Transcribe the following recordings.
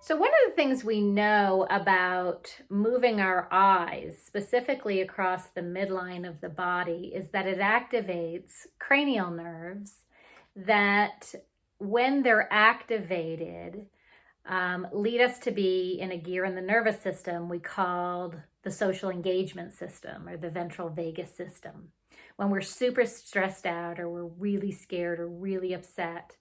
So one of the things we know about moving our eyes, specifically across the midline of the body, is that it activates cranial nerves that, when they're activated, lead us to be in a gear in the nervous system we called the social engagement system, or the ventral vagus system. When we're super stressed out, or we're really scared or really upset,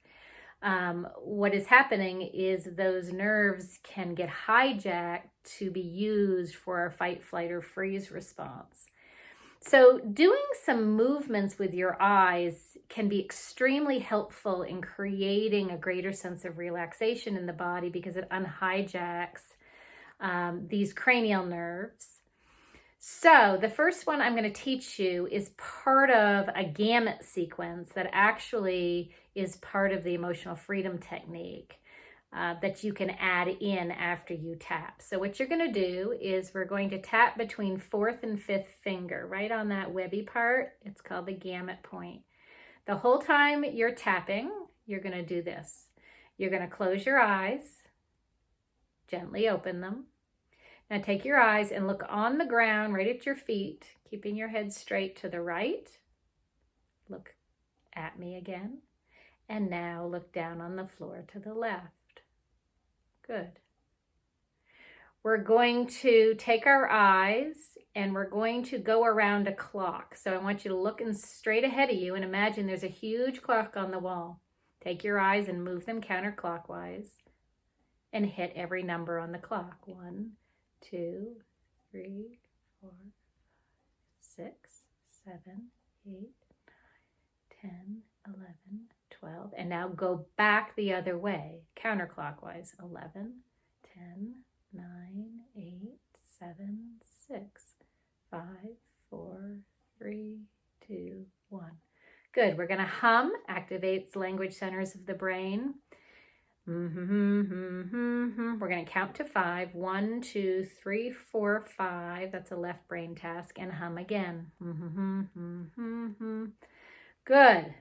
what is happening is those nerves can get hijacked to be used for our fight, flight, or freeze response. So doing some movements with your eyes can be extremely helpful in creating a greater sense of relaxation in the body, because it unhijacks these cranial nerves. So the first one I'm going to teach you is part of a gamut sequence that actually is part of the emotional freedom technique that you can add in after you tap. So what you're going to do is we're going to tap between fourth and fifth finger, right on that webby part. It's called the gamut point. The whole time you're tapping, you're going to do this. You're going to close your eyes, gently open them. Now take your eyes and look on the ground right at your feet, keeping your head straight to the right. Look at me again. And now look down on the floor to the left. Good. We're going to take our eyes and we're going to go around a clock. So I want you to look straight ahead of you and imagine there's a huge clock on the wall. Take your eyes and move them counterclockwise and hit every number on the clock. 1, 2, 3, 4, 6, 7, 8, 9, 10, 11, 12. And now go back the other way, counterclockwise. 11, 10, 9, 8, 7, 6, 5, 4, 3, 2, 1. Good. We're going to hum, activates language centers of the brain. We're going to count to 5. 1, 2, 3, 4, 5. That's a left brain task. And hum again. Good.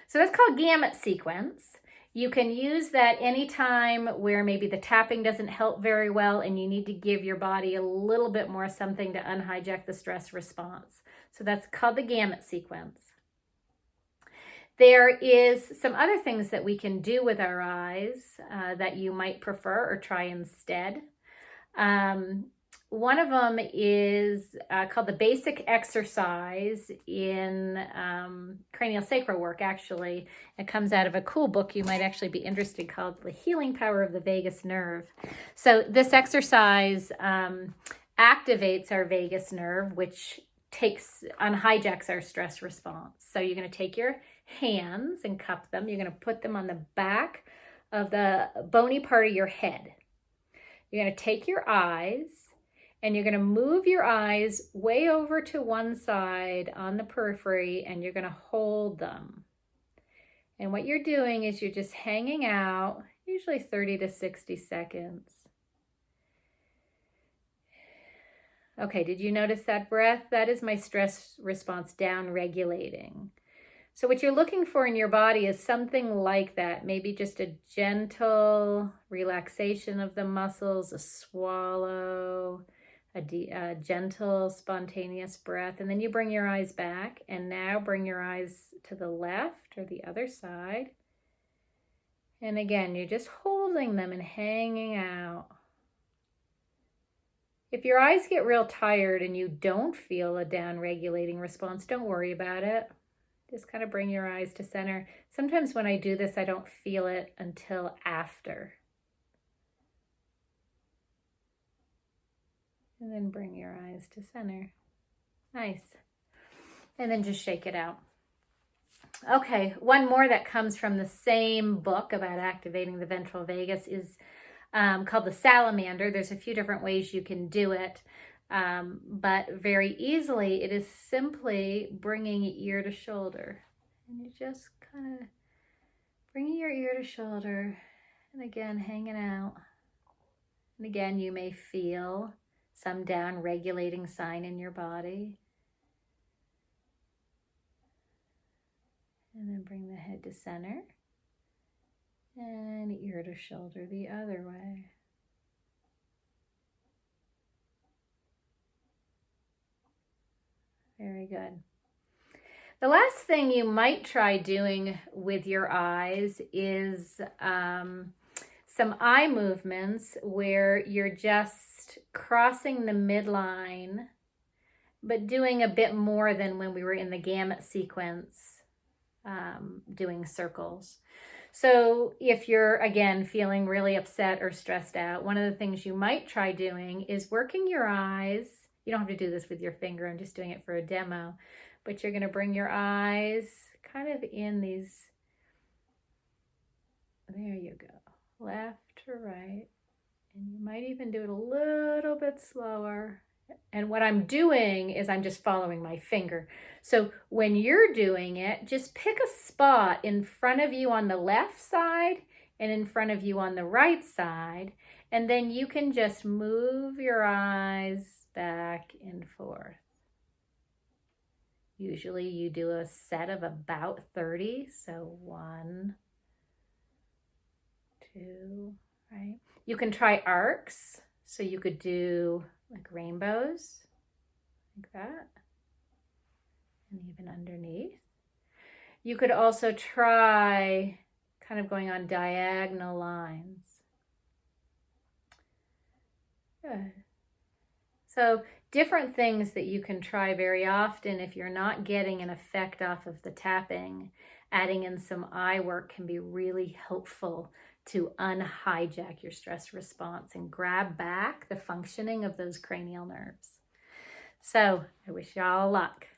So that's called gamut sequence. You can use that anytime where maybe the tapping doesn't help very well and you need to give your body a little bit more something to unhijack the stress response. So that's called the gamut sequence. There is some other things that we can do with our eyes that you might prefer or try instead. One of them is called the basic exercise in cranial sacral work, actually. It comes out of a cool book you might actually be interested, called The Healing Power of the Vagus Nerve. So this exercise activates our vagus nerve, which unhijacks our stress response. So you're going to take your hands and cup them. You're going to put them on the back of the bony part of your head. You're going to take your eyes and you're going to move your eyes way over to one side on the periphery, and you're going to hold them. And what you're doing is you're just hanging out, usually 30 to 60 seconds. Okay, did you notice that breath? That is my stress response down regulating. So what you're looking for in your body is something like that, maybe just a gentle relaxation of the muscles, a swallow, a gentle, spontaneous breath. And then you bring your eyes back, and now bring your eyes to the left or the other side. And again, you're just holding them and hanging out. If your eyes get real tired and you don't feel a down-regulating response, don't worry about it. Just kind of bring your eyes to center. Sometimes when I do this, I don't feel it until after. And then bring your eyes to center. Nice. And then just shake it out. Okay, one more that comes from the same book about activating the ventral vagus is called the salamander. There's a few different ways you can do it, but very easily it is simply bringing ear to shoulder. And you just kind of bringing your ear to shoulder, and again hanging out. And again, you may feel some down regulating sign in your body. And then bring the head to center and ear to shoulder the other way. Very good. The last thing you might try doing with your eyes is some eye movements where you're just crossing the midline, but doing a bit more than when we were in the gamut sequence, doing circles. So if you're, again, feeling really upset or stressed out, one of the things you might try doing is working your eyes. You don't have to do this with your finger. I'm just doing it for a demo. But you're going to bring your eyes kind of in these, there you go, left to right. And you might even do it a little bit slower. And what I'm doing is I'm just following my finger. So when you're doing it, just pick a spot in front of you on the left side and in front of you on the right side. And then you can just move your eyes back and forth. Usually you do a set of about 30. So 1, 2, right? You can try arcs. So you could do like rainbows, like that, and even underneath. You could also try kind of going on diagonal lines. Good. So different things that you can try very often. If you're not getting an effect off of the tapping, adding in some eye work can be really helpful to unhijack your stress response and grab back the functioning of those cranial nerves. So I wish you all luck.